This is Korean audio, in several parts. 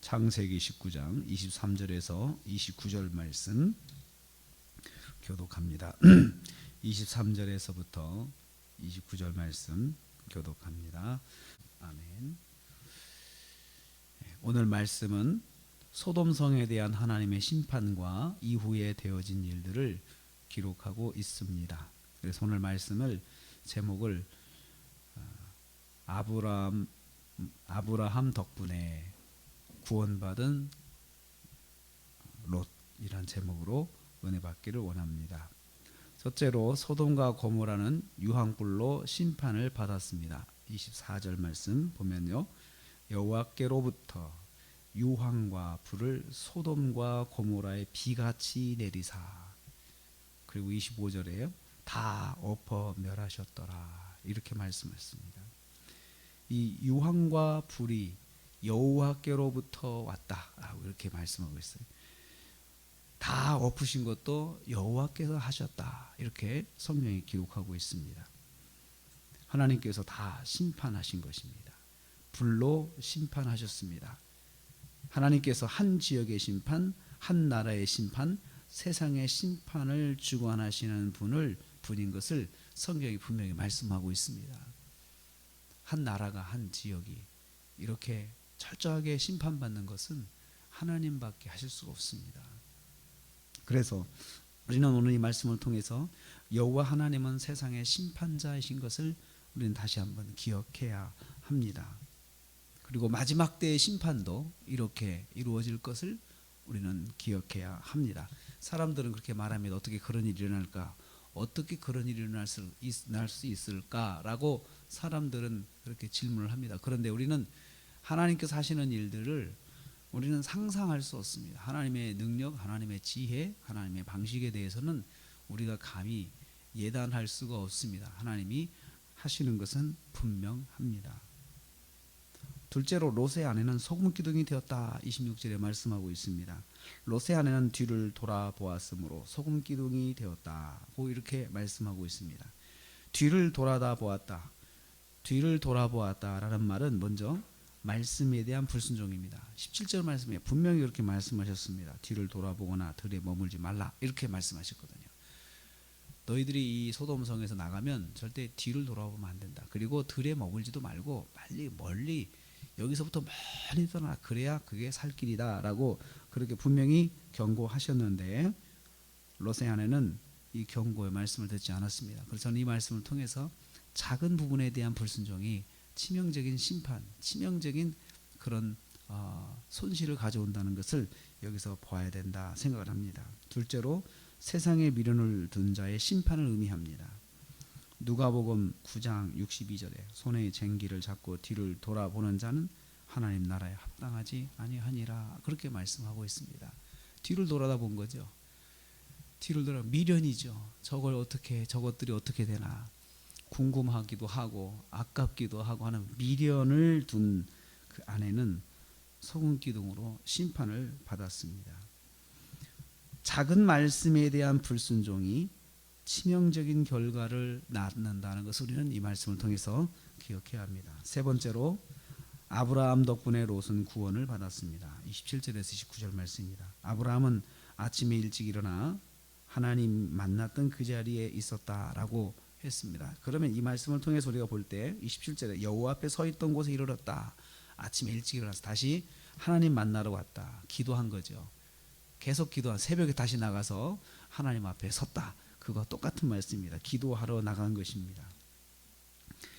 창세기 19장 23절에서 29절 말씀 교독합니다. 23절에서부터 29절 말씀 교독합니다. 아멘. 오늘 말씀은 소돔성에 대한 하나님의 심판과 이후에 되어진 일들을 기록하고 있습니다. 그래서 오늘 말씀을 제목을 아브라함 덕분에 구원받은 롯이란 제목으로 은혜 받기를 원합니다. 첫째로 소돔과 고모라는 유황불로 심판을 받았습니다. 24절 말씀 보면요, 여호와께로부터 유황과 불을 소돔과 고모라의 비같이 내리사. 그리고 25절에 다 엎어 멸하셨더라, 이렇게 말씀했습니다. 이 유황과 불이 여호와께로부터 왔다라고 이렇게 말씀하고 있어요. 다 엎으신 것도 여호와께서 하셨다, 이렇게 성경이 기록하고 있습니다. 하나님께서 다 심판하신 것입니다. 불로 심판하셨습니다. 하나님께서 한 지역의 심판, 한 나라의 심판, 세상의 심판을 주관하시는 분인 것을 성경이 분명히 말씀하고 있습니다. 한 나라가, 한 지역이 이렇게 철저하게 심판받는 것은 하나님밖에 하실 수가 없습니다. 그래서 우리는 오늘 이 말씀을 통해서 여호와 하나님은 세상의 심판자이신 것을 우리는 다시 한번 기억해야 합니다. 그리고 마지막 때의 심판도 이렇게 이루어질 것을 우리는 기억해야 합니다. 사람들은 그렇게 말합니다. 어떻게 그런 일이 일어날까? 어떻게 그런 일이 일어날 수 있을까라고 사람들은 그렇게 질문을 합니다. 그런데 우리는 하나님께서 하시는 일들을 우리는 상상할 수 없습니다. 하나님의 능력, 하나님의 지혜, 하나님의 방식에 대해서는 우리가 감히 예단할 수가 없습니다. 하나님이 하시는 것은 분명합니다. 둘째로 롯의 아내는 소금 기둥이 되었다, 26절에 말씀하고 있습니다. 롯의 아내는 뒤를 돌아보았으므로 소금 기둥이 되었다고 이렇게 말씀하고 있습니다. 뒤를 돌아보았다. 뒤를 돌아보았다라는 말은 먼저 말씀에 대한 불순종입니다. 17절 말씀에 분명히 그렇게 말씀하셨습니다. 뒤를 돌아보거나 들에 머물지 말라, 이렇게 말씀하셨거든요. 너희들이 이 소돔성에서 나가면 절대 뒤를 돌아보면 안 된다. 그리고 들에 머물지도 말고 빨리 멀리, 여기서부터 멀리 떠나, 그래야 그게 살 길이다 라고 그렇게 분명히 경고하셨는데 롯의 아내는 이 경고의 말씀을 듣지 않았습니다. 그래서 저는 이 말씀을 통해서 작은 부분에 대한 불순종이 치명적인 심판, 치명적인 그런 손실을 가져온다는 것을 여기서 봐야 된다 생각을 합니다. 둘째로 세상에 미련을 둔 자의 심판을 의미합니다. 누가복음 9장 62절에 손에 쟁기를 잡고 뒤를 돌아보는 자는 하나님 나라에 합당하지 아니하니라, 그렇게 말씀하고 있습니다. 뒤를 돌아본 거죠. 뒤를 돌아 미련이죠. 저것들이 어떻게 되나 궁금하기도 하고 아깝기도 하고 하는 미련을 둔 그 아내는 소금 기둥으로 심판을 받았습니다. 작은 말씀에 대한 불순종이 치명적인 결과를 낳는다는 것을 우리는 이 말씀을 통해서 기억해야 합니다. 세 번째로 아브라함 덕분에 롯은 구원을 받았습니다. 27절에서 29절 말씀입니다. 아브라함은 아침에 일찍 일어나 하나님 만났던 그 자리에 있었다라고 했습니다. 그러면 이 말씀을 통해서 우리가 볼 때 27절에 여호와 앞에 서 있던 곳에 이르렀다. 아침에 일찍 일어나서 다시 하나님 만나러 왔다. 기도한 거죠. 계속 기도한, 새벽에 다시 나가서 하나님 앞에 섰다. 그거 똑같은 말씀입니다. 기도하러 나간 것입니다.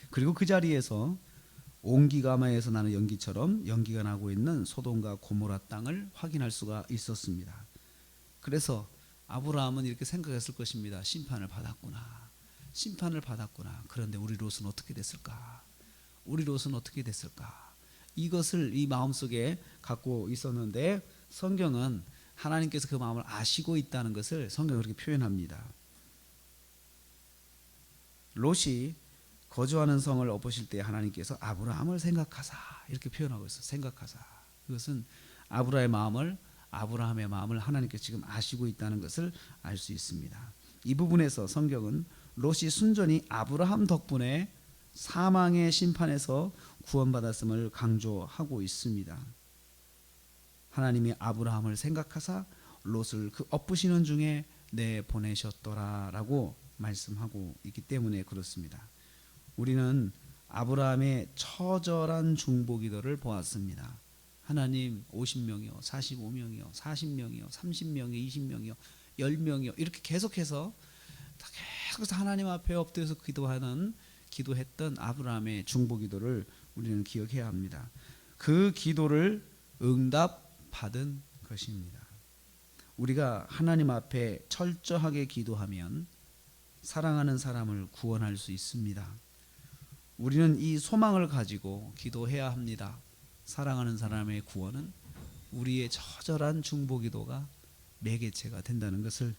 그리고 그 자리에서 온기가마에서 나는 연기처럼 연기가 나고 있는 소돔과 고모라 땅을 확인할 수가 있었습니다. 그래서 아브라함은 이렇게 생각했을 것입니다. 심판을 받았구나. 그런데 우리 롯은 어떻게 됐을까? 이것을 이 마음속에 갖고 있었는데 성경은 하나님께서 그 마음을 아시고 있다는 것을 성경은 그렇게 표현합니다. 롯이 거주하는 성을 엎으실 때 하나님께서 아브라함을 생각하사, 이렇게 표현하고 있어요. 생각하사. 그것은 아브라함의 마음을 하나님께서 지금 아시고 있다는 것을 알 수 있습니다. 이 부분에서 성경은 롯이 순전히 아브라함 덕분에 사망의 심판에서 구원받았음을 강조하고 있습니다. 하나님이 아브라함을 생각하사 롯을 그 엎으시는 중에 내 보내셨더라라고 말씀하고 있기 때문에 그렇습니다. 우리는 아브라함의 처절한 중보기도를 보았습니다. 하나님 50명이요, 45명이요, 40명이요, 30명이요, 20명이요, 10명이요 이렇게 계속해서 하나님 앞에 엎드려서 기도했던 아브라함의 중보기도를 우리는 기억해야 합니다. 그 기도를 응답받은 것입니다. 우리가 하나님 앞에 철저하게 기도하면 사랑하는 사람을 구원할 수 있습니다. 우리는 이 소망을 가지고 기도해야 합니다. 사랑하는 사람의 구원은 우리의 처절한 중보기도가 매개체가 된다는 것을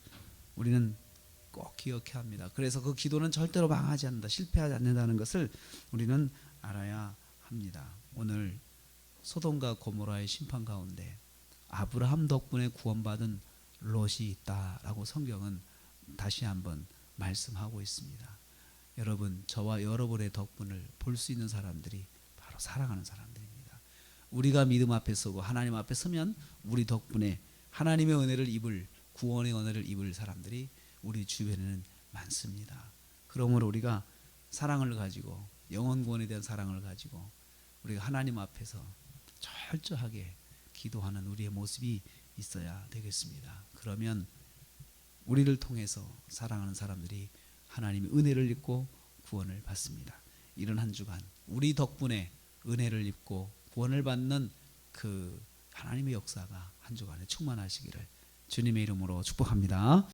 우리는 꼭 기억해야 합니다. 그래서 그 기도는 절대로 망하지 않는다, 실패하지 않는다는 것을 우리는 알아야 합니다. 오늘 소돔과 고모라의 심판 가운데 아브라함 덕분에 구원받은 롯이 있다라고 성경은 다시 한번 말씀하고 있습니다. 여러분, 저와 여러분의 덕분을 볼 수 있는 사람들이 바로 사랑하는 사람들입니다. 우리가 믿음 앞에 서고 하나님 앞에 서면 우리 덕분에 하나님의 은혜를 입을, 구원의 은혜를 입을 사람들이 우리 주변에는 많습니다. 그러므로 우리가 사랑을 가지고, 영혼 구원에 대한 사랑을 가지고 우리가 하나님 앞에서 철저하게 기도하는 우리의 모습이 있어야 되겠습니다. 그러면 우리를 통해서 사랑하는 사람들이 하나님의 은혜를 입고 구원을 받습니다. 이런 한 주간 우리 덕분에 은혜를 입고 구원을 받는 그 하나님의 역사가 한 주간에 충만하시기를 주님의 이름으로 축복합니다.